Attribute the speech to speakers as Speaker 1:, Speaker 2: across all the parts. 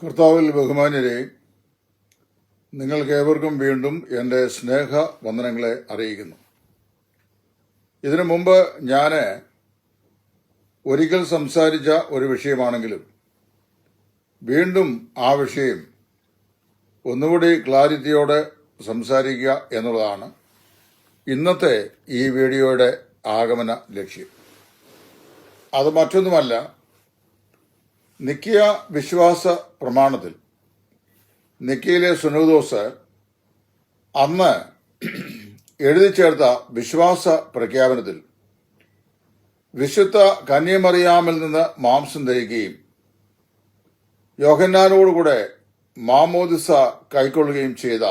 Speaker 1: കർത്താവിൽ ബഹുമാന്യരെ, നിങ്ങൾക്കേവർക്കും വീണ്ടും എൻ്റെ സ്നേഹ വന്ദനങ്ങളെ അറിയിക്കുന്നു. ഇതിനു മുമ്പ് ഞാൻ ഒരിക്കൽ സംസാരിച്ച ഒരു വിഷയമാണെങ്കിലും വീണ്ടും ആ വിഷയം ഒന്നുകൂടി ക്ലാരിറ്റിയോടെ സംസാരിക്കുക എന്നുള്ളതാണ് ഇന്നത്തെ ഈ വീഡിയോയുടെ ആഗമന ലക്ഷ്യം. അത് മറ്റൊന്നുമല്ല, നിക്കിയ വിശ്വാസ പ്രമാണത്തിൽ നിക്കിയയിലെ സുനോദോസ് അന്ന് എഴുതി ചേർത്ത വിശ്വാസ പ്രഖ്യാപനത്തിൽ വിശുദ്ധ കന്യമറിയാമിൽ നിന്ന് മാംസം ധരിക്കുകയും യോഹന്നാനോടുകൂടെ മാമോദിസ കൈക്കൊള്ളുകയും ചെയ്ത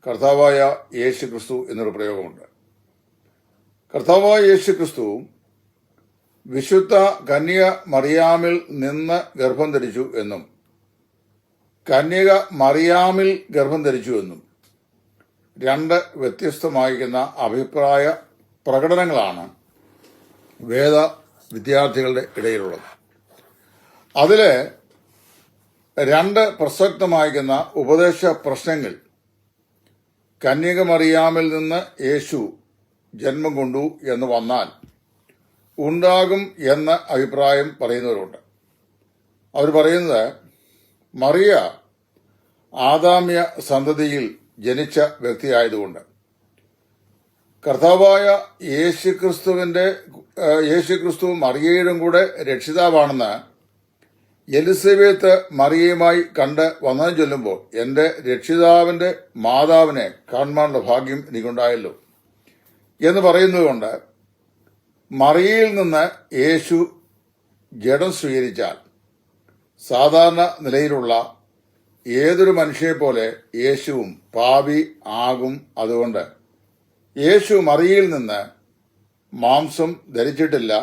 Speaker 1: കർത്താവായ യേശു ക്രിസ്തു എന്നൊരു പ്രയോഗമുണ്ട്. കർത്താവായ യേശു ക്രിസ്തു വിശുദ്ധ കന്യക മറിയാമിൽ നിന്ന് ഗർഭം ധരിച്ചു എന്നും കന്യക മറിയാമിൽ ഗർഭം ധരിച്ചു എന്നും രണ്ട് വ്യത്യസ്തമായിരിക്കുന്ന അഭിപ്രായ പ്രകടനങ്ങളാണ് വേദ വിദ്യാർത്ഥികളുടെ ഇടയിലുള്ളത്. അതില് രണ്ട് പ്രസക്തമായിരിക്കുന്ന ഉപദേശ പ്രശ്നങ്ങൾ കന്യക മറിയാമിൽ നിന്ന് യേശു ജന്മം കൊണ്ടു എന്ന് വന്നാൽ ഉണ്ടാകും എന്ന അഭിപ്രായം പറയുന്നവരുണ്ട്. അവർ പറയുന്നത്, മറിയ ആദാമ്യ സന്തതിയിൽ ജനിച്ച വ്യക്തിയായതുകൊണ്ട് കർത്താവായ യേശുക്രിസ്തു മറിയയുടെയും കൂടെ രക്ഷിതാവാണെന്ന് എലിസബത്ത് മറിയയുമായി കണ്ട് വന്നാൽ ചൊല്ലുമ്പോൾ എന്റെ രക്ഷിതാവിന്റെ മാതാവിനെ കാണുവാനുള്ള ഭാഗ്യം എനിക്കുണ്ടായല്ലോ എന്ന് പറയുന്നതുകൊണ്ട് മറിയയിൽ നിന്ന് യേശു ജഡം സ്വീകരിച്ചാൽ സാധാരണ നിലയിലുള്ള ഏതൊരു മനുഷ്യനെ പോലെ യേശുവും പാപി ആകും. അതുകൊണ്ട് യേശു മറിയയിൽ നിന്ന് മാംസം ധരിച്ചിട്ടില്ല,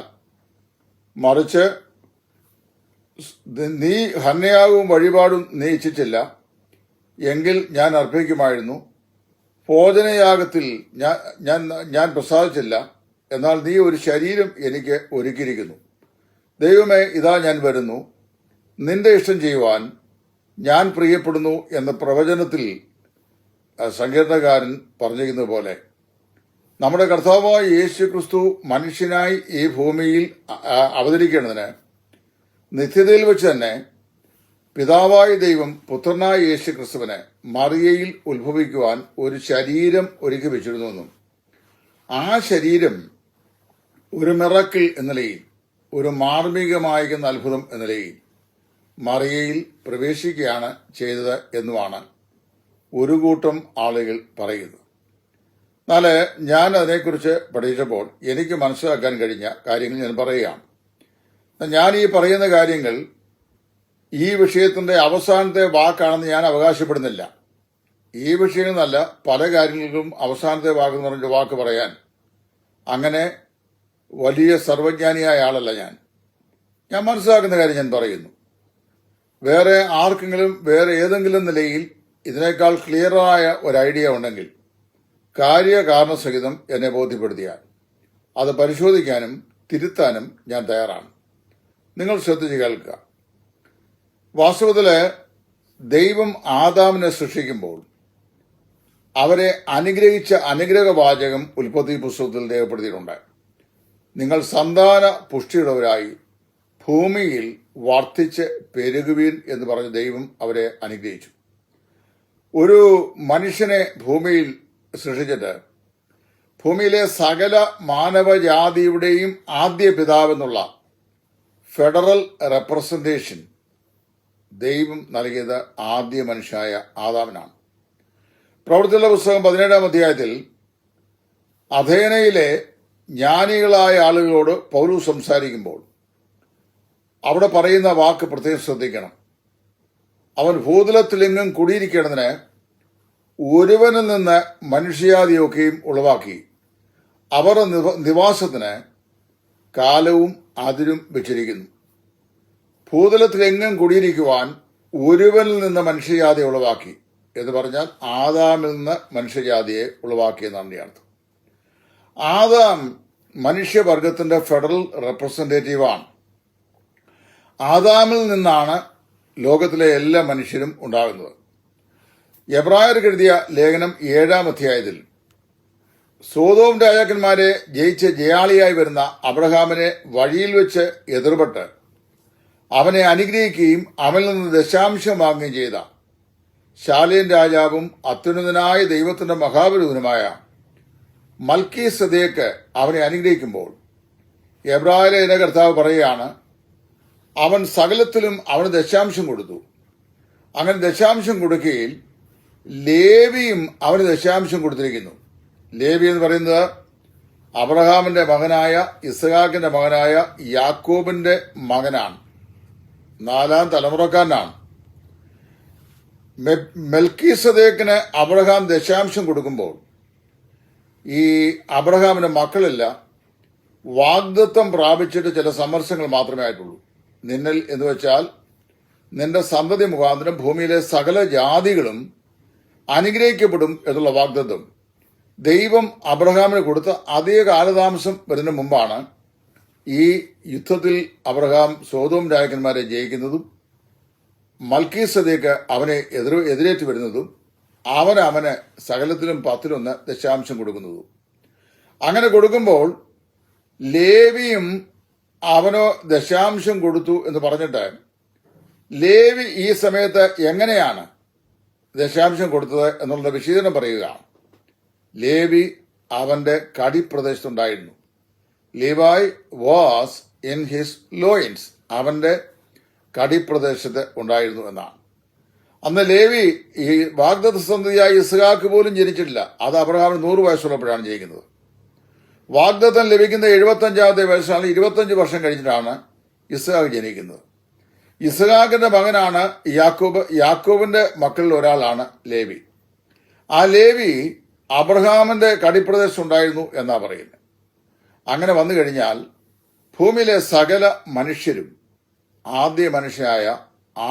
Speaker 1: മറിച്ച് നീ ഹന്നയാവും വഴിപാടും നീ ഇച്ഛിച്ചില്ല എങ്കിൽ ഞാൻ അർപ്പിക്കുമായിരുന്നു, ഭോജനയാഗത്തിൽ ഞാൻ പ്രസാദിച്ചില്ല, എന്നാൽ നീ ഒരു ശരീരം എനിക്ക് ഒരുക്കിയിരിക്കുന്നു. ദൈവമേ, ഇതാ ഞാൻ വരുന്നു, നിന്റെ ഇഷ്ടം ചെയ്യുവാൻ ഞാൻ പ്രിയപ്പെടുന്നു എന്ന പ്രവചനത്തിൽ സങ്കീർത്തനക്കാരൻ പറഞ്ഞിരിക്കുന്നത് പോലെ നമ്മുടെ കർത്താവായ യേശു ക്രിസ്തു മനുഷ്യനായി ഈ ഭൂമിയിൽ അവതരിക്കേണ്ടതിന് നിത്യതയിൽ വെച്ച് തന്നെ പിതാവായ ദൈവം പുത്രനായ യേശു ക്രിസ്തുവിനെ മറിയയിൽ ഉത്ഭവിക്കുവാൻ ഒരു ശരീരം ഒരുക്കി വെച്ചിരുന്നുവെന്നും ആ ശരീരം ഒരു മിറക്കിൾ എന്ന നിലയിൽ, ഒരു മാർമികമായിരിക്കുന്ന അത്ഭുതം എന്ന നിലയിൽ മറിയയിൽ പ്രവേശിക്കുകയാണ് ചെയ്തത് എന്നുമാണ് ഒരു കൂട്ടം ആളുകൾ പറയുന്നത്. എന്നാൽ ഞാൻ അതിനെക്കുറിച്ച് പഠിച്ചപ്പോൾ എനിക്ക് മനസ്സിലാക്കാൻ കഴിഞ്ഞ കാര്യങ്ങൾ ഞാൻ പറയുകയാണ്. ഞാൻ ഈ പറയുന്ന കാര്യങ്ങൾ ഈ വിഷയത്തിന്റെ അവസാനത്തെ വാക്കാണെന്ന് ഞാൻ അവകാശപ്പെടുന്നില്ല. ഈ വിഷയമെന്നല്ല, പല കാര്യങ്ങൾക്കും അവസാനത്തെ വാക്കെന്ന് പറഞ്ഞ വാക്ക് പറയാൻ അങ്ങനെ വലിയ സർവജ്ഞാനിയായ ആളല്ല ഞാൻ മനസ്സിലാക്കുന്ന കാര്യം ഞാൻ പറയുന്നു. വേറെ ആർക്കെങ്കിലും വേറെ ഏതെങ്കിലും നിലയിൽ ഇതിനേക്കാൾ ക്ലിയറായ ഒരു ഐഡിയ ഉണ്ടെങ്കിൽ കാര്യകാരണസഹിതം എന്നെ ബോധ്യപ്പെടുത്തിയാൽ അത് പരിശോധിക്കാനും തിരുത്താനും ഞാൻ തയ്യാറാണ്. നിങ്ങൾ ശ്രദ്ധിച്ച് കേൾക്കുക. വാസ്തവത്തില് ദൈവം ആദാമിനെ സൃഷ്ടിക്കുമ്പോൾ അവരെ അനുഗ്രഹിച്ച അനുഗ്രഹവാചകം ഉൽപ്പത്തി പുസ്തകത്തിൽ രേഖപ്പെടുത്തിയിട്ടുണ്ട്. നിങ്ങൾ സന്താന പുഷ്ടിയുള്ളവരായി ഭൂമിയിൽ വർദ്ധിച്ച് പെരുകുവീൻ എന്ന് പറഞ്ഞ് ദൈവം അവരെ അനുഗ്രഹിച്ചു. ഒരു മനുഷ്യനെ ഭൂമിയിൽ സൃഷ്ടിച്ചിട്ട് ഭൂമിയിലെ സകല മാനവജാതിയുടെയും ആദ്യ പിതാവെന്നുള്ള ഫെഡറൽ റെപ്രസെന്റേഷൻ ദൈവം നൽകിയത് ആദ്യ മനുഷ്യനായ ആദാമിനാണ്. പ്രവൃത്തിയുള്ള പുസ്തകം 17-ാം അധ്യായത്തിൽ അഥേനയിലെ ജ്ഞാനികളായ ആളുകളോട് പൗലോസ് സംസാരിക്കുമ്പോൾ അവിടെ പറയുന്ന വാക്ക് പ്രത്യേകം ശ്രദ്ധിക്കണം. അവൻ ഭൂതലത്തിലെങ്ങും കുടിയിരിക്കേണ്ടതിന് ഒരുവനിൽ നിന്ന് മനുഷ്യജാതിയൊക്കെയും ഉളവാക്കി അവരുടെ നിവാസത്തിന് കാലവും അതിരും വെച്ചിരിക്കുന്നു. ഭൂതലത്തിലെങ്ങും കുടിയിരിക്കുവാൻ ഒരുവനിൽ നിന്ന് മനുഷ്യജാതി ഉളവാക്കി എന്ന് പറഞ്ഞാൽ ആദാമിൽ നിന്ന് മനുഷ്യജാതിയെ ഉളവാക്കി എന്നാണ് അർത്ഥം. ആദാം മനുഷ്യവർഗത്തിന്റെ ഫെഡറൽ റെപ്രസെന്റേറ്റീവാണ്. ആദാമിൽ നിന്നാണ് ലോകത്തിലെ എല്ലാ മനുഷ്യരും ഉണ്ടാകുന്നത്. എബ്രായർക്ക് എഴുതിയ ലേഖനം 7-ാം അധ്യായത്തിൽ സോദോം രാജാക്കന്മാരെ ജയിച്ച് ജയാളിയായി വരുന്ന അബ്രഹാമിനെ വഴിയിൽ വെച്ച് എതിർപെട്ട് അവനെ അനുഗ്രഹിക്കുകയും അവനിൽ നിന്ന് ദശാംശം വാങ്ങുകയും ചെയ്ത ശാലേം രാജാവും അത്യുന്നതനായ ദൈവത്തിന്റെ മഹാപുരുഷനുമായ മൽക്കീസദേക്ക് അവനെ അനുഗ്രഹിക്കുമ്പോൾ എബ്രായയിലെ കർത്താവ് പറയുകയാണ്, അവൻ സകലത്തിലും അവന് ദശാംശം കൊടുത്തു. അങ്ങനെ ദശാംശം കൊടുക്കുകയിൽ ലേവിയും അവന് ദശാംശം കൊടുത്തിരിക്കുന്നു. ലേവി എന്ന് പറയുന്നത് അബ്രഹാമിന്റെ മകനായ ഇസ്ഹാക്കിന്റെ മകനായ യാക്കോബിന്റെ മകനാണ്, 4-ാം തലമുറക്കാരനാണ്. മെൽക്കീസദേക്കിന് അബ്രഹാം ദശാംശം കൊടുക്കുമ്പോൾ ഈ അബ്രഹാമിന്റെ മക്കളില്ല, വാഗ്ദത്തം പ്രാപിച്ചിട്ട് ചില സന്ദർശങ്ങൾ മാത്രമേ ആയിട്ടുള്ളൂ. നിന്നിൽ എന്ന് വെച്ചാൽ നിന്റെ സന്തതി മുഖാന്തരം ഭൂമിയിലെ സകല ജാതികളും അനുഗ്രഹിക്കപ്പെടും എന്നുള്ള വാഗ്ദത്തം ദൈവം അബ്രഹാമിന് കൊടുത്ത അധിക കാലതാമസം വരുന്നതിന് മുമ്പാണ് ഈ യുദ്ധത്തിൽ അബ്രഹാം സോദോം രാജാക്കന്മാരെ ജയിക്കുന്നതും മൽക്കീസദേക്ക് അവനെ എതിരേറ്റ് വരുന്നതും അവന് സകലത്തിലും 10-1 ദശാംശം കൊടുക്കുന്നതും. അങ്ങനെ കൊടുക്കുമ്പോൾ ലേവിയും അവനോ ദശാംശം കൊടുത്തു എന്ന് പറഞ്ഞിട്ട് ലേവി ഈ സമയത്ത് എങ്ങനെയാണ് ദശാംശം കൊടുത്തത് എന്നുള്ള വിശദീകരണം പറയുകയാണ്. ലേവി അവന്റെ കടിപ്രദേശത്തുണ്ടായിരുന്നു. ലേവായ് വാസ് ഇൻ ഹിസ് ലോയിൻസ്, അവന്റെ കടിപ്രദേശത്ത് ഉണ്ടായിരുന്നു എന്നാണ്. അന്ന് ലേവി ഈ വാഗ്ദത്ത സന്തതിയായ ഇസ്ഹാക്ക് പോലും ജനിച്ചിട്ടില്ല. അത് അബ്രഹാമിന് 100 വയസ്സുള്ളപ്പോഴാണ് ജനിക്കുന്നത്. വാഗ്ദത്തം ലഭിക്കുന്ന 75-ാമത്തെ വയസ്സാണ്. 25 വർഷം കഴിഞ്ഞിട്ടാണ് ഇസ്ഹാക്ക് ജനിക്കുന്നത്. ഇസ്ഹാക്കിന്റെ മകനാണ് യാക്കോബ്. യാക്കോബിന്റെ മക്കളിൽ ഒരാളാണ് ലേവി. ആ ലേവി അബ്രഹാമിന്റെ കടിപ്രദേശം ഉണ്ടായിരുന്നു എന്നാ പറയുന്നത്. അങ്ങനെ വന്നു കഴിഞ്ഞാൽ ഭൂമിയിലെ സകല മനുഷ്യരും ആദ്യ മനുഷ്യനായ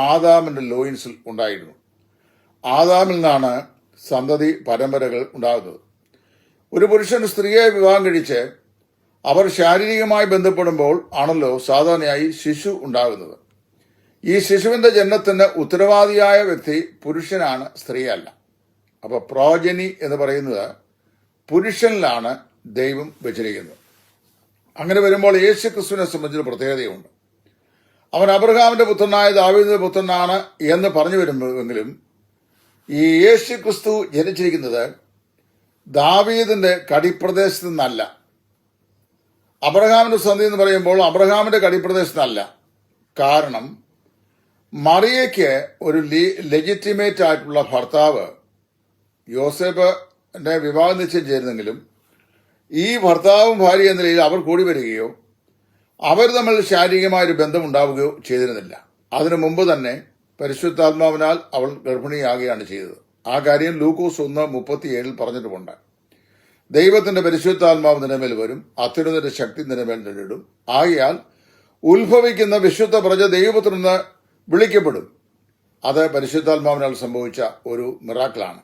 Speaker 1: ആദാമിന്റെ ലോയിൻസിൽ ഉണ്ടായിരുന്നു. ആദാമിൽ നിന്നാണ് സന്തതി പരമ്പരകൾ ഉണ്ടാകുന്നത്. ഒരു പുരുഷൻ സ്ത്രീയെ വിവാഹം കഴിച്ച് അവർ ശാരീരികമായി ബന്ധപ്പെടുമ്പോൾ ആണല്ലോ സാധാരണയായി ശിശു ഉണ്ടാകുന്നത്. ഈ ശിശുവിന്റെ ജന്മത്തിന് ഉത്തരവാദിയായ വ്യക്തി പുരുഷനാണ്, സ്ത്രീയല്ല. അപ്പൊ പ്രോജനി എന്ന് പറയുന്നത് പുരുഷനിലാണ് ദൈവം വെച്ചിരിക്കുന്നത്. അങ്ങനെ വരുമ്പോൾ യേശു ക്രിസ്തുവിനെ സംബന്ധിച്ചൊരു പ്രത്യേകതയുണ്ട്. അവൻ അബ്രഹാമിന്റെ പുത്രനായ ദാവീദിന്റെ പുത്രനാണ് എന്ന് പറഞ്ഞു വരുമ്പോഴെങ്കിലും ഈ യേശു ക്രിസ്തു ജനിച്ചിരിക്കുന്നത് ദാവീദിന്റെ കടിപ്രദേശത്ത് നിന്നല്ല. അബ്രഹാമിന്റെ സന്തതി എന്ന് പറയുമ്പോൾ അബ്രഹാമിന്റെ കടിപ്രദേശത്ത് നിന്നല്ല. കാരണം മറിയയ്ക്ക് ഒരു ലെജിറ്റിമേറ്റ് ആയിട്ടുള്ള ഭർത്താവ് യോസേഫിന്റെ വിവാഹം നിശ്ചയം ചേരുന്നെങ്കിലും ഈ ഭർത്താവും ഭാര്യ എന്ന നിലയിൽ അവർ കൂടി വരികയോ അവർ തമ്മിൽ ശാരീരികമായൊരു ബന്ധമുണ്ടാവുകയോ ചെയ്തിരുന്നില്ല. അതിനു മുമ്പ് തന്നെ പരിശുദ്ധാത്മാവിനാൽ അവൾ ഗർഭിണിയാകുകയാണ് ചെയ്തത്. ആ കാര്യം ലൂക്കോസ് 1:37 പറഞ്ഞിട്ടുമുണ്ട്. ദൈവത്തിന്റെ പരിശുദ്ധാത്മാവ് നിലമേൽ വരും, അത്യുന്നതന്റെ ശക്തി നിലമേൽ നേരിടും. ആകയാൽ ഉത്ഭവിക്കുന്ന വിശുദ്ധ പ്രജ ദൈവപുത്രനെന്ന് വിളിക്കപ്പെടും. അത് പരിശുദ്ധാത്മാവിനാൽ സംഭവിച്ച ഒരു മിറാക്കിളാണ്.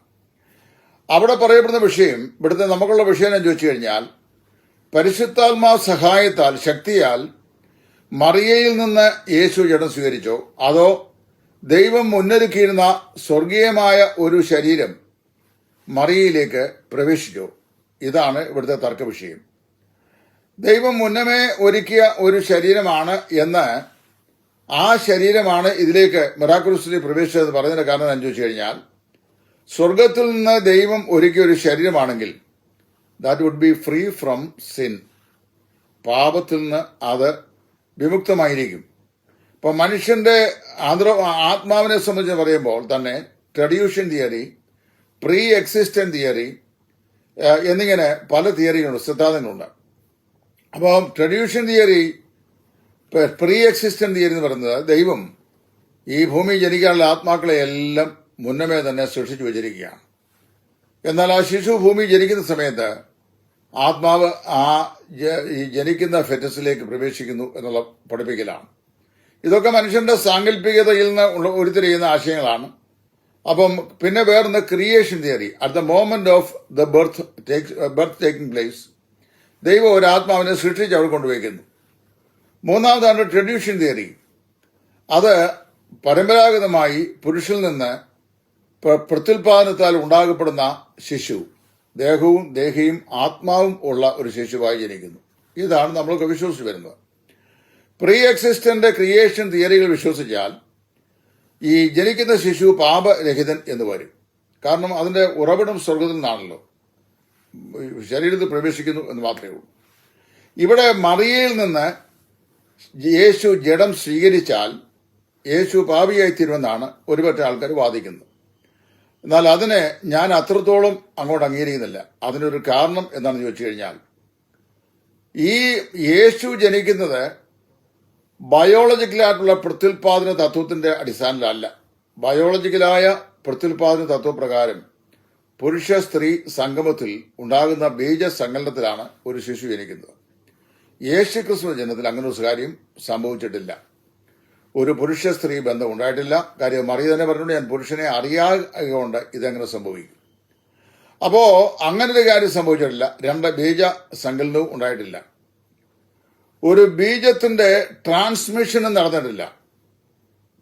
Speaker 1: അവിടെ പറയപ്പെടുന്ന വിഷയം, ഇവിടുത്തെ നമുക്കുള്ള വിഷയം എന്ന് ചോദിച്ചു കഴിഞ്ഞാൽ, പരിശുദ്ധാത്മാ സഹായത്താൽ ശക്തിയാൽ മറിയയിൽ നിന്ന് യേശു ജഡം സ്വീകരിച്ചോ അതോ ദൈവം മുന്നൊരുക്കിയിരുന്ന സ്വർഗീയമായ ഒരു ശരീരം മറിയയിലേക്ക് പ്രവേശിച്ചോ? ഇതാണ് ഇവിടുത്തെ തർക്ക വിഷയം. ദൈവം മുന്നമേ ഒരുക്കിയ ഒരു ശരീരമാണ് എന്ന്, ആ ശരീരമാണ് ഇതിലേക്ക് മിറാക്കുലസ്ലി പ്രവേശിച്ചതെന്ന് പറഞ്ഞതിന്റെ കാരണം എന്താണെന്ന് ചോദിച്ചു കഴിഞ്ഞാൽ, സ്വർഗത്തിൽ നിന്ന് ദൈവം ഒരുക്കിയ ഒരു ശരീരമാണെങ്കിൽ that would be free from sin, പാപത്തിൽ നിന്ന് അത് വിമുക്തമായിരിക്കും. ഇപ്പൊ മനുഷ്യന്റെ ആത്മാവിനെ സംബന്ധിച്ച് പറയുമ്പോൾ തന്നെ ട്രഡ്യൂഷൻ തിയറി, പ്രീ എക്സിസ്റ്റന്റ് തിയറി എന്നിങ്ങനെ പല തിയറികളുണ്ട്, സിദ്ധാന്തങ്ങളുണ്ട്. അപ്പം ട്രഡ്യൂഷൻ തിയറി, പ്രീ എക്സിസ്റ്റന്റ് തിയറി എന്ന് പറയുന്നത് ദൈവം ഈ ഭൂമി ജനിക്കാനുള്ള ആത്മാക്കളെ എല്ലാം മുന്നമേ തന്നെ സൃഷ്ടിച്ചു വച്ചിരിക്കുകയാണ്. എന്നാൽ ആ ശിശു ഭൂമി ജനിക്കുന്ന സമയത്ത് ആത്മാവ് ഈ ജനിക്കുന്ന ഫെറ്റസിലേക്ക് പ്രവേശിക്കുന്നു എന്നുള്ള പഠിപ്പിക്കലാണ്. ഇതൊക്കെ മനുഷ്യന്റെ സാങ്കല്പികതയിൽ നിന്ന് ഉരുത്തിരിയുന്ന ആശയങ്ങളാണ്. അപ്പം പിന്നെ വേറൊന്ന് creation theory. At the moment of the birth taking place ദൈവം ഒരു ആത്മാവിനെ സൃഷ്ടിച്ച് അവിടെ കൊണ്ടുവയ്ക്കുന്നു. മൂന്നാമതാണ് ട്രഡീഷൻ തിയറി. അത് പരമ്പരാഗതമായി പുരുഷനിൽ നിന്ന് പ്രത്യുൽപാദനത്താൽ ഉണ്ടാകപ്പെടുന്ന ശിശു ദേഹവും ദേഹിയും ആത്മാവും ഉള്ള ഒരു ശിശുവായി ജനിക്കുന്നു. ഇതാണ് നമ്മളൊക്കെ വിശ്വസിച്ച് വരുന്നത്. പ്രീ എക്സിസ്റ്റന്റ് ക്രിയേഷൻ തിയറികൾ വിശ്വസിച്ചാൽ ഈ ജനിക്കുന്ന ശിശു പാപരഹിതൻ എന്ന് വരും. കാരണം അതിന്റെ ഉറവിടം സ്വർഗത്തിൽ നിന്നാണല്ലോ, ശരീരത്തിൽ പ്രവേശിക്കുന്നു എന്ന് മാത്രമേ ഉള്ളൂ. ഇവിടെ മറിയയിൽ നിന്ന് യേശു ജഡം സ്വീകരിച്ചാൽ യേശു പാപിയായി തീരുമെന്നാണ് ഒരുപറ്റ ആൾക്കാർ വാദിക്കുന്നത്. എന്നാൽ അതിനെ ഞാൻ അത്രത്തോളം അങ്ങോട്ട് അംഗീകരിക്കുന്നില്ല. അതിനൊരു കാരണം എന്താണെന്ന് ചോദിച്ചു കഴിഞ്ഞാൽ, ഈ യേശു ജനിക്കുന്നത് ബയോളജിക്കലായിട്ടുള്ള പ്രത്യുൽപാദന തത്വത്തിന്റെ അടിസ്ഥാനത്തിലല്ല. ബയോളജിക്കലായ പ്രത്യുൽപാദന തത്വപ്രകാരം പുരുഷ സ്ത്രീ സംഗമത്തിൽ ഉണ്ടാകുന്ന ബീജസങ്കലനത്തിലാണ് ഒരു ശിശു ജനിക്കുന്നത്. യേശുക്രിസ്തു ജനനത്തിൽ അങ്ങനെ ഒരു കാര്യം സംഭവിച്ചിട്ടില്ല. ഒരു പുരുഷ സ്ത്രീ ബന്ധം ഉണ്ടായിട്ടില്ല. കാര്യം മറിയ തന്നെ പറഞ്ഞുകൊണ്ട് ഞാൻ പുരുഷനെ അറിയാകൊണ്ട് ഇതെങ്ങനെ സംഭവിക്കും. അപ്പോ അങ്ങനെ ഒരു കാര്യം സംഭവിച്ചിട്ടില്ല. രണ്ട് ബീജ സങ്കലനവും ഉണ്ടായിട്ടില്ല. ഒരു ബീജത്തിന്റെ ട്രാൻസ്മിഷനും നടന്നിട്ടില്ല.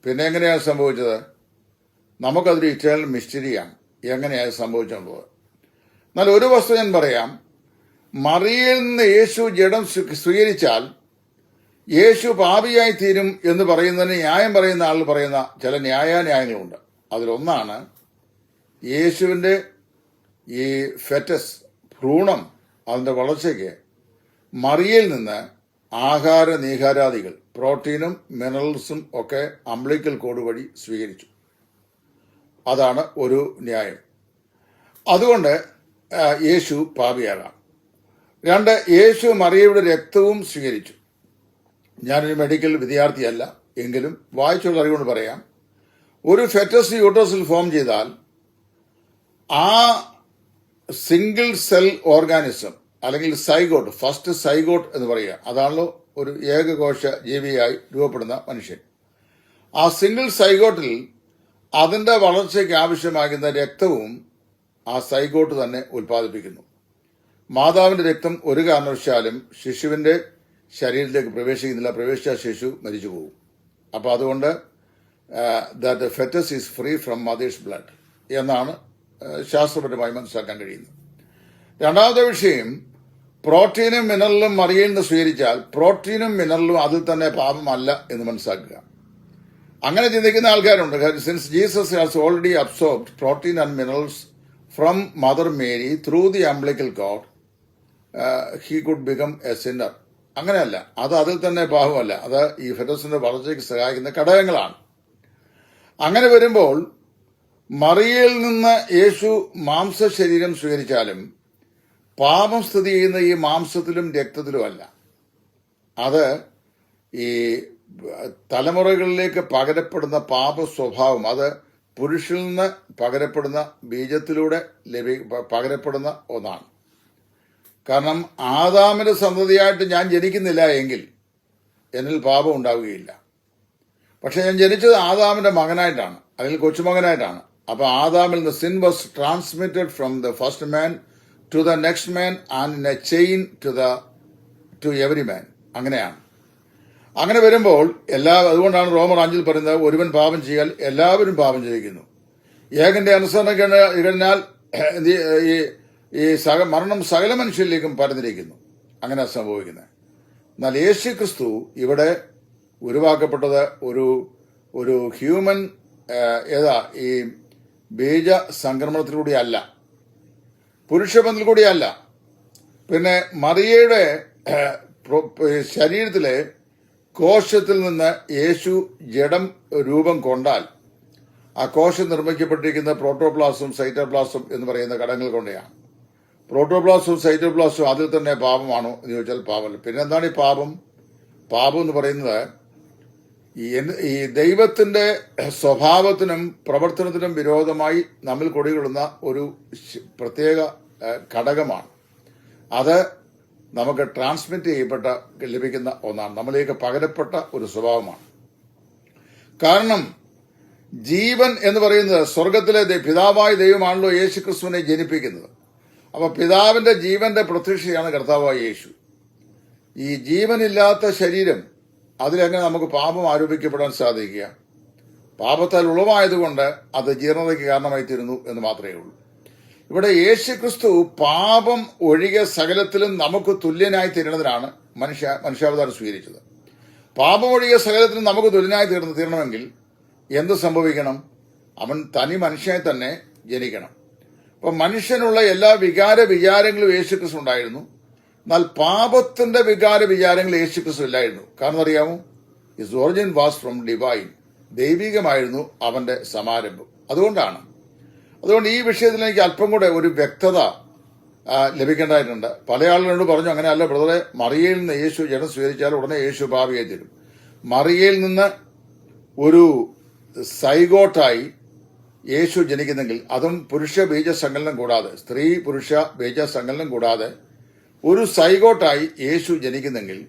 Speaker 1: പിന്നെ എങ്ങനെയാണ് സംഭവിച്ചത്? നമുക്കതൊരു ഇറ്റേണൽ മിസ്റ്ററിയാണ് എങ്ങനെയാണ് സംഭവിച്ചുള്ളത്. എന്നാൽ ഒരു വസ്തു ഞാൻ പറയാം. മറിയയിൽ നിന്ന് യേശു ജഡം സ്വീകരിച്ചാൽ യേശു പാപിയായി തീരും എന്ന് പറയുന്നതിന് ന്യായം പറയുന്ന ആൾ പറയുന്ന ചില ന്യായങ്ങളുണ്ട്. അതിലൊന്നാണ് യേശുവിന്റെ ഈ ഫെറ്റസ് ഭ്രൂണം അതിന്റെ വളർച്ചയ്ക്ക് മറിയയിൽ നിന്ന് ആഹാര നീഹാരാദികൾ പ്രോട്ടീനും മിനറൽസും ഒക്കെ അംബ്ലിക്കൽ കോഡ് വഴി സ്വീകരിച്ചു. അതാണ് ഒരു ന്യായം. അതുകൊണ്ട് യേശു പാപിയാകാം. രണ്ട്, യേശു മറിയയുടെ രക്തവും സ്വീകരിച്ചു. ഞാനൊരു മെഡിക്കൽ വിദ്യാർത്ഥിയല്ല, എങ്കിലും വായിച്ചുള്ള അറിവുകൊണ്ട് പറയാം. ഒരു ഫെറ്റസ് യൂട്രസിൽ ഫോം ചെയ്താൽ ആ സിംഗിൾ സെൽ ഓർഗാനിസം അല്ലെങ്കിൽ സൈഗോട്ട്, ഫസ്റ്റ് സൈഗോട്ട് എന്ന് പറയുക, അതാണല്ലോ ഒരു ഏകകോശ ജീവിയായി രൂപപ്പെടുന്ന മനുഷ്യൻ. ആ സിംഗിൾ സൈഗോട്ടിൽ അതിന്റെ വളർച്ചയ്ക്ക് ആവശ്യമാകുന്ന രക്തവും ആ സൈഗോട്ട് തന്നെ ഉൽപ്പാദിപ്പിക്കുന്നു. മാതാവിന്റെ രക്തം ഒരു കാരണവശാലും ശിശുവിന്റെ ശരീരത്തിലേക്ക് പ്രവേശിക്കുന്നില്ല. പ്രവേശിച്ച ശിശു മരിച്ചു പോകും. അപ്പൊ അതുകൊണ്ട് that fetus is free from mother's blood എന്നാണ് ശാസ്ത്രപരമായി മനസ്സിലാക്കാൻ കഴിയുന്നത്. രണ്ടാമത്തെ വിഷയം, പ്രോട്ടീനും മിനറലും മറിയയിൽ നിന്ന് സ്വീകരിച്ചാൽ പ്രോട്ടീനും മിനറലും അതിൽ തന്നെ പാപമല്ല എന്ന് മനസ്സിലാക്കുക. അങ്ങനെ ചിന്തിക്കുന്ന ആൾക്കാരുണ്ട്. Since Jesus has already absorbed protein and minerals from mother Mary through the umbilical code, he could become A Sinner. അങ്ങനെയല്ല, അത് അതിൽ തന്നെ പാപമല്ല. അത് ഈ ഫെറ്റസിന്റെ വളർച്ചയ്ക്ക് സഹായിക്കുന്ന ഘടകങ്ങളാണ്. അങ്ങനെ വരുമ്പോൾ മറിയയിൽ നിന്ന് യേശു മാംസ ശരീരം സ്വീകരിച്ചാലും പാപം സ്ഥിതി ചെയ്യുന്ന ഈ മാംസത്തിലും രക്തത്തിലുമല്ല. അത് ഈ തലമുറകളിലേക്ക് പകരപ്പെടുന്ന പാപ സ്വഭാവം, അത് പുരുഷനിൽ നിന്ന് പകരപ്പെടുന്ന ബീജത്തിലൂടെ പകരപ്പെടുന്ന ഒന്നാണ്. കാരണം ആദാമിന്റെ സന്തതിയായിട്ട് ഞാൻ ജനിക്കുന്നില്ല എങ്കിൽ എന്നിൽ പാപം ഉണ്ടാവുകയില്ല. പക്ഷെ ഞാൻ ജനിച്ചത് ആദാമിന്റെ മകനായിട്ടാണ്, അല്ലെങ്കിൽ കൊച്ചുമകനായിട്ടാണ്. അപ്പൊ ആദാമിൽ നിന്ന് sin was transmitted from the first man to the next man and in a chain to every man. അങ്ങനെയാണ്. അങ്ങനെ വരുമ്പോൾ അതുകൊണ്ടാണ് റോമർ 5 പറയുന്നത്, ഒരുവൻ പാപം ചെയ്യാൽ എല്ലാവരും പാപം ചെയ്യിക്കുന്നു. ഏകന്റെ അനുസരണ ഈ മരണം സകല മനുഷ്യരിലേക്കും പരന്നിരിക്കുന്നു. അങ്ങനെ സംഭവിക്കുന്നത്. എന്നാൽ യേശു ക്രിസ്തു ഇവിടെ ഉരുവാക്കപ്പെട്ടത് ഒരു ഹ്യൂമൻ ഈ ബീജ സംക്രമണത്തിലൂടെയല്ല, പുരുഷബന്ധത്തിൽ കൂടിയല്ല. പിന്നെ മറിയയുടെ ശരീരത്തിലെ കോശത്തിൽ നിന്ന് യേശു ജഡം രൂപം കൊണ്ടാൽ ആ കോശം നിർമ്മിക്കപ്പെട്ടിരിക്കുന്ന പ്രോട്ടോപ്ലാസും സൈറ്റോപ്ലാസും എന്ന് പറയുന്ന ഘടകങ്ങൾ കൊണ്ടാണ്. പ്രോട്ടോപ്ലാസും സൈറ്റോപ്ലാസും അതിൽ തന്നെ പാപമാണോ എന്ന് ചോദിച്ചാൽ പാപമല്ല. പിന്നെ എന്താണ് ഈ പാപം? പാപം എന്ന് പറയുന്നത് ഈ ദൈവത്തിന്റെ സ്വഭാവത്തിനും പ്രവർത്തനത്തിനും വിരോധമായി നമ്മിൽ കൊടികൊള്ളുന്ന ഒരു പ്രത്യേക ഘടകമാണ്. അത് നമുക്ക് ട്രാൻസ്മിറ്റ് ലഭിക്കുന്ന ഒന്നാണ്. നമ്മളിലേക്ക് പകരപ്പെട്ട ഒരു സ്വഭാവമാണ്. കാരണം ജീവൻ എന്ന് പറയുന്നത് സ്വർഗത്തിലെ പിതാവായ ദൈവമാണല്ലോ യേശു ക്രിസ്തുവിനെ ജനിപ്പിക്കുന്നത്. അപ്പൊ പിതാവിന്റെ ജീവന്റെ പ്രത്യക്ഷയാണ് കർത്താവായ യേശു. ഈ ജീവനില്ലാത്ത ശരീരം, അതിലെങ്ങനെ നമുക്ക് പാപം ആരോപിക്കപ്പെടാൻ സാധിക്കുക? പാപത്താൽ ഉളവായതുകൊണ്ട് അത് ജീർണതയ്ക്ക് കാരണമായി തീരുന്നു എന്ന് മാത്രമേ ഉള്ളൂ. ഇവിടെ യേശുക്രിസ്തു പാപം ഒഴികെ സകലത്തിലും നമുക്ക് തുല്യനായി തീരുന്നതിനാണ് മനുഷ്യാവതാരം സ്വീകരിച്ചത്. പാപം ഒഴികെ സകലത്തിലും നമുക്ക് തുല്യനായി തീരണമെങ്കിൽ എന്ത് സംഭവിക്കണം? അവൻ തനി മനുഷ്യനെ തന്നെ ജനിക്കണം. അപ്പൊ മനുഷ്യനുള്ള എല്ലാ വിചാരങ്ങളും യേശുക്രിസ്തു ഉണ്ടായിരുന്നു. എന്നാൽ പാപത്തിന്റെ വിചാരങ്ങൾ യേശുക്രിസ്തു ഇല്ലായിരുന്നു. കാരണം അറിയാമോ? His origin was from divine. ദൈവികമായിരുന്നു അവന്റെ സമാരംഭം. അതുകൊണ്ട് ഈ വിഷയത്തിൽ എനിക്ക് അല്പം കൂടെ ഒരു വ്യക്തത ലഭിക്കേണ്ടതായിട്ടുണ്ട്. പല ആളുകളോട് പറഞ്ഞു, അങ്ങനെയല്ല ബ്രദറെ, മറിയയിൽ നിന്ന് യേശു ജഡം സ്വീകരിച്ചാൽ ഉടനെ യേശു പാപിയായി തീരും. മറിയയിൽ നിന്ന് ഒരു സൈഗോട്ടായി യേശു ജനിക്കുന്നെങ്കിൽ, അതും പുരുഷ ബീജസങ്കലനം കൂടാതെ, സ്ത്രീ പുരുഷ ബീജസങ്കലനം കൂടാതെ ഒരു സൈഗോട്ടായി യേശു ജനിക്കുന്നെങ്കിൽ,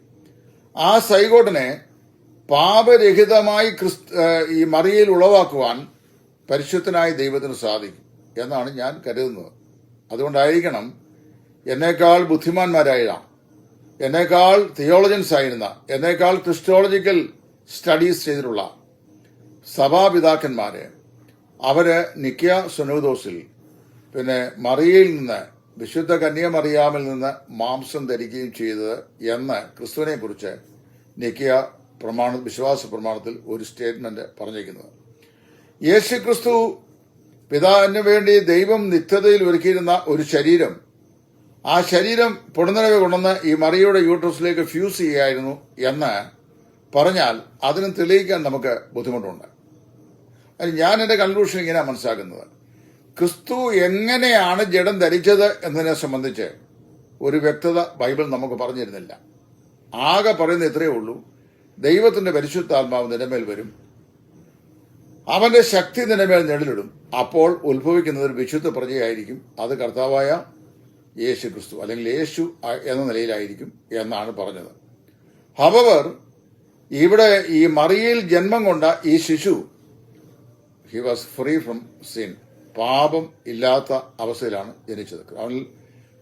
Speaker 1: ആ സൈഗോട്ടിനെ പാപരഹിതമായി ഈ മറിയയിൽ ഉളവാക്കുവാൻ പരിശുദ്ധനായ ദൈവത്തിന് സാധിക്കും എന്നാണ് ഞാൻ കരുതുന്നത്. അതുകൊണ്ടായിരിക്കണം എന്നേക്കാൾ ബുദ്ധിമാന്മാരായ, എന്നേക്കാൾ തിയോളജൻസ് ആയിരുന്ന, എന്നേക്കാൾ ക്രിസ്റ്റോളജിക്കൽ സ്റ്റഡീസ് ചെയ്തിട്ടുള്ള സഭാപിതാക്കന്മാര് അവര് നിക്യ സുനോദോസിൽ പിന്നെ മറിയയിൽ നിന്ന്, വിശുദ്ധ കന്യമറിയാമിൽ നിന്ന് മാംസം ധരിക്കുകയും ചെയ്തത് എന്ന് ക്രിസ്തുവിനെ കുറിച്ച് നിക്യ വിശ്വാസ പ്രമാണത്തിൽ ഒരു സ്റ്റേറ്റ്മെന്റ് പറഞ്ഞിരിക്കുന്നത്. യേശുക്രിസ്തു പിതാവിന് വേണ്ടി ദൈവം നിത്യതയിൽ ഒരുക്കിയിരുന്ന ഒരു ശരീരം, ആ ശരീരം പൊടുന്നനവെ കൊണ്ടുവന്ന് ഈ മറിയയുടെ യൂട്രസിലേക്ക് ഫ്യൂസ് ചെയ്യായിരുന്നു എന്ന് പറഞ്ഞാൽ അതിന് തെളിയിക്കാൻ നമുക്ക് ബുദ്ധിമുട്ടുണ്ട്. ഞാൻ എന്റെ കൺക്ലൂഷൻ ഇങ്ങനെ മനസ്സിലാക്കുന്നത്, ക്രിസ്തു എങ്ങനെയാണ് ജഡം ധരിച്ചത് എന്നതിനെ സംബന്ധിച്ച് ഒരു വ്യക്തത ബൈബിൾ നമുക്ക് പറഞ്ഞിരുന്നില്ല. ആകെ പറയുന്ന ഇത്രയേ ഉള്ളൂ: ദൈവത്തിന്റെ പരിശുദ്ധാത്മാവ് നിന്റെ മേൽ വരും, അവന്റെ ശക്തി നിന്റെ മേൽ നിഴലിടും, അപ്പോൾ ഉത്ഭവിക്കുന്നത് ഒരു വിശുദ്ധ പ്രജയായിരിക്കും, അത് കർത്താവായ യേശു ക്രിസ്തു അല്ലെങ്കിൽ യേശു എന്ന നിലയിലായിരിക്കും എന്നാണ് പറഞ്ഞത്. ഹവർ ഇവിടെ ഈ മറിയയിൽ ജന്മം കൊണ്ട ഈ ശിശു, he was free from sin, പാപം ഇല്ലാത്ത അവസ്ഥയിലാണ് ജനിച്ചത്. അവനിൽ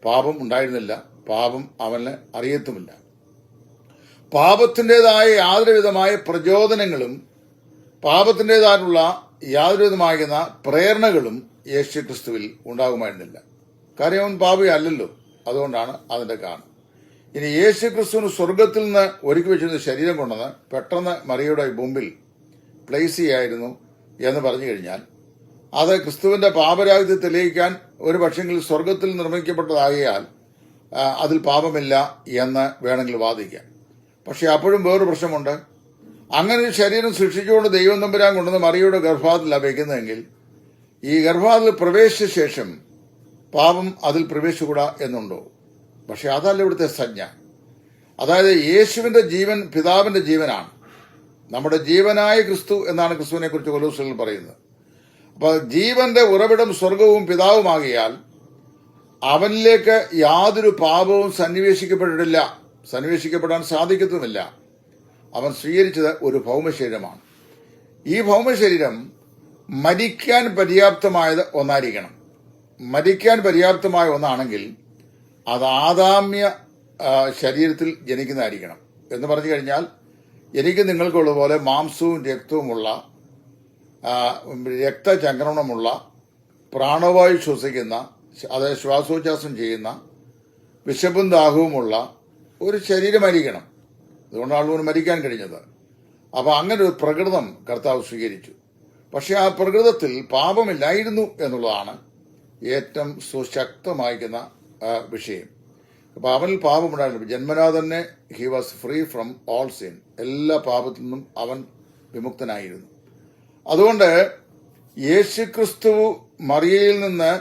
Speaker 1: പാപം ഉണ്ടായിരുന്നില്ല, പാപം അവന് അറിയത്തുമില്ല. പാപത്തിൻ്റെതായ യാതൊരുവിധമായ പ്രചോദനങ്ങളും പാപത്തിൻ്റെതായിട്ടുള്ള യാതൊരുവിധമാകുന്ന പ്രേരണകളും യേശു ക്രിസ്തുവിൽ ഉണ്ടാകുമായിരുന്നില്ല. കാര്യം അവൻ പാപിയല്ലല്ലോ. അതുകൊണ്ടാണ് അതിന്റെ കാരണം. ഇനി യേശു ക്രിസ്തുവിന് സ്വർഗത്തിൽ നിന്ന് ഒരുക്കി വെച്ചിരുന്ന ശരീരം കൊണ്ടെന്ന് പെട്ടെന്ന് മറിയയുടെ മുമ്പിൽ പ്ലേസ് ചെയ്യായിരുന്നു എന്ന് പറഞ്ഞു കഴിഞ്ഞാൽ, അത് ക്രിസ്തുവിന്റെ പാപരാഹിത്യം തെളിയിക്കാൻ ഒരു പക്ഷെങ്കിൽ സ്വർഗത്തിൽ നിർമ്മിക്കപ്പെട്ടതാകിയാൽ അതിൽ പാപമില്ല എന്ന് വേണമെങ്കിൽ വാദിക്കാം. പക്ഷെ അപ്പോഴും വേറൊരു പ്രശ്നമുണ്ട്. അങ്ങനെ ഒരു ശരീരം സൃഷ്ടിച്ചുകൊണ്ട് ദൈവം തമ്പുരാൻ കൊണ്ടുവന്ന് മറിയയുടെ ഗർഭാതിലാണ് വയ്ക്കുന്നതെങ്കിൽ, ഈ ഗർഭാതിൽ പ്രവേശിച്ച ശേഷം പാപം അതിൽ പ്രവേശിച്ചുകൂടാ എന്നുണ്ടോ? പക്ഷെ അതല്ല ഇവിടുത്തെ സംജ്ഞ. അതായത് യേശുവിന്റെ ജീവൻ പിതാവിന്റെ ജീവനാണ്. നമ്മുടെ ജീവനായ ക്രിസ്തു എന്നാണ് ക്രിസ്തുവിനെ കുറിച്ച് കൊലോസ്യത്തിൽ പറയുന്നത്. അപ്പൊ ജീവന്റെ ഉറവിടം സ്വർഗവും പിതാവുമാകിയാൽ അവനിലേക്ക് യാതൊരു പാപവും സന്നിവേശിക്കപ്പെടാൻ സാധിക്കത്തുമില്ല. അവൻ സ്വീകരിച്ചത് ഒരു ഭൗമശരീരമാണ്. ഈ ഭൗമശരീരം മരിക്കാൻ പര്യാപ്തമായത് ഒന്നായിരിക്കണം. മരിക്കാൻ പര്യാപ്തമായ ഒന്നാണെങ്കിൽ അത് ആദാമ്യ ശരീരത്തിൽ ജനിക്കുന്നതായിരിക്കണം. എന്ന് പറഞ്ഞു കഴിഞ്ഞാൽ, എനിക്ക് നിങ്ങൾക്കുള്ളതുപോലെ മാംസവും രക്തവുമുള്ള, രക്തചംക്രമണമുള്ള, പ്രാണവായു ശ്വസിക്കുന്ന, അതായത് ശ്വാസോച്ഛ്വാസം ചെയ്യുന്ന, വിശപ്പും ദാഹവുമുള്ള ഒരു ശരീരമായിരിക്കണം. അതുകൊണ്ടാണ് അവന് മരിക്കാൻ കഴിഞ്ഞത്. അപ്പൊ അങ്ങനെ ഒരു പ്രകൃതം കർത്താവ് സ്വീകരിച്ചു. പക്ഷെ ആ പ്രകൃതത്തിൽ പാപമില്ലായിരുന്നു എന്നുള്ളതാണ് ഏറ്റവും സുശക്തമായിരിക്കുന്ന വിഷയം. അപ്പൊ അവനിൽ പാപമുണ്ടായിരുന്നു. ജന്മനാ തന്നെ he was free from all sin. എല്ലാ പാപത്തിൽ നിന്നും അവൻ വിമുക്തനായിരുന്നു. അതുകൊണ്ട് യേശുക്രിസ്തു മറിയയിൽ നിന്ന്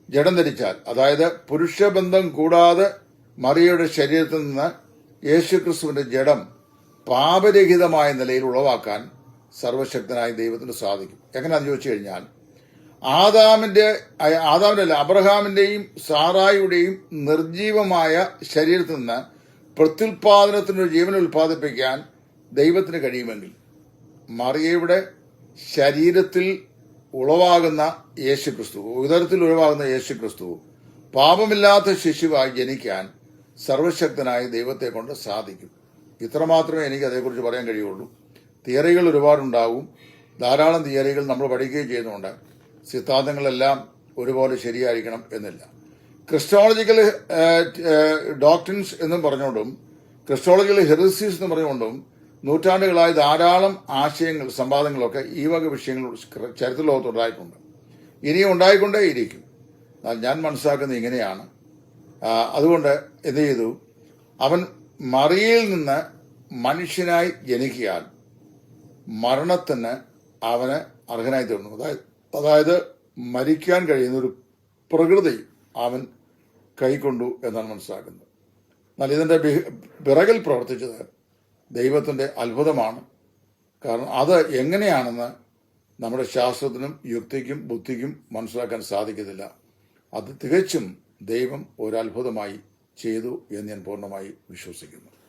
Speaker 1: ജഡം ധരിച്ചാൽ, അതായത് പുരുഷബന്ധം കൂടാതെ മറിയയുടെ ശരീരത്തിൽ നിന്ന് യേശുക്രിസ്തുവിന്റെ ജഡം പാപരഹിതമായ നിലയിൽ ഉളവാക്കാൻ സർവശക്തനായ ദൈവത്തിന് സാധിക്കും. എങ്ങനെയാണെന്ന് ചോദിച്ചു കഴിഞ്ഞാൽ, അബ്രഹാമിന്റെയും സാറായിയുടെയും നിർജീവമായ ശരീരത്തിൽ നിന്ന് പ്രത്യുൽപാദനത്തിനൊരു ജീവൻ ഉൽപ്പാദിപ്പിക്കാൻ ദൈവത്തിന് കഴിയുമെങ്കിൽ, മറിയയുടെ ശരീരത്തിൽ ഉളവാകുന്ന യേശുക്രിസ്തു, ഉദരത്തിൽ ഉളവാകുന്ന യേശുക്രിസ്തു പാപമില്ലാത്ത ശിശുവായി ജനിക്കാൻ സർവശക്തനായ ദൈവത്തെ കൊണ്ട് സാധിക്കും. ഇത്രമാത്രമേ എനിക്ക് അതേക്കുറിച്ച് പറയാൻ കഴിയുള്ളൂ. തിയറികൾ ഒരുപാടുണ്ടാവും. ധാരാളം തിയറികൾ നമ്മൾ പഠിക്കുകയും ചെയ്യുന്നുണ്ട്. സിദ്ധാന്തങ്ങളെല്ലാം ഒരുപോലെ ശരിയായിരിക്കണം എന്നില്ല. ക്രിസ്റ്റോളജിക്കൽ ഡോക്ട്രിൻസ് എന്നും പറഞ്ഞുകൊണ്ടും ക്രിസ്റ്റോളജിക്കൽ ഹെറിസീസ് എന്ന് പറഞ്ഞുകൊണ്ടും നൂറ്റാണ്ടുകളായി ധാരാളം ആശയങ്ങൾ, സംവാദങ്ങളൊക്കെ ഈ വക വിഷയങ്ങൾ ചരിത്ര ലോകത്തുണ്ടായിട്ടുണ്ട്. ഇനിയും ഉണ്ടായിക്കൊണ്ടേയിരിക്കും. എന്നാൽ ഞാൻ മനസ്സിലാക്കുന്നത് ഇങ്ങനെയാണ്. അതുകൊണ്ട് എന്ത് ചെയ്തു? അവൻ മറിയയിൽ നിന്ന് മനുഷ്യനായി ജനിക്കിയാൽ മരണത്തിന് അവന് അർഹനായി തീർന്നു. അതായത് മരിക്കാൻ കഴിയുന്ന ഒരു പ്രകൃതി അവൻ കൈക്കൊണ്ടു എന്നാണ് മനസ്സിലാക്കുന്നത്. എന്നാൽ ഇതിന്റെ പിറകിൽ പ്രവർത്തിച്ചത് ദൈവത്തിന്റെ അത്ഭുതമാണ്. കാരണം അത് എങ്ങനെയാണെന്ന് നമ്മുടെ ശാസ്ത്രത്തിനും യുക്തിക്കും ബുദ്ധിക്കും മനസ്സിലാക്കാൻ സാധിക്കത്തില്ല. അത് തികച്ചും ദൈവം ഒരു അത്ഭുതമായി ചെയ്തു എന്ന് ഞാൻ പൂർണ്ണമായി വിശ്വസിക്കുന്നു.